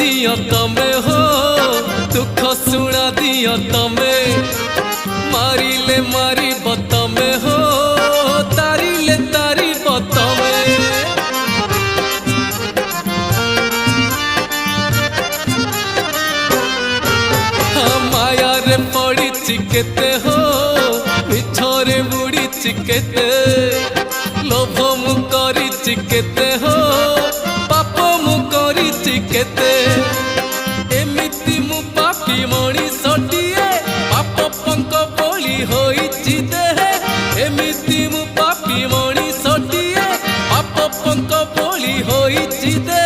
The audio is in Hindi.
दिया तमे हो दुख सुना दिया तमे मारिले मारी बतमे हो तारिले तारी बतमे माया रे पड़ी चिकेते हो मिछरे बुड़ी चिकेते लोभ मु करी चिकेते हो पाप मु करी चिकेते एमिति मु पापी मणिषटिए पाप पंक बोली होइछि देहे एमिति मु पापी मणिषटिए पाप पंक बोली होइछि देहे।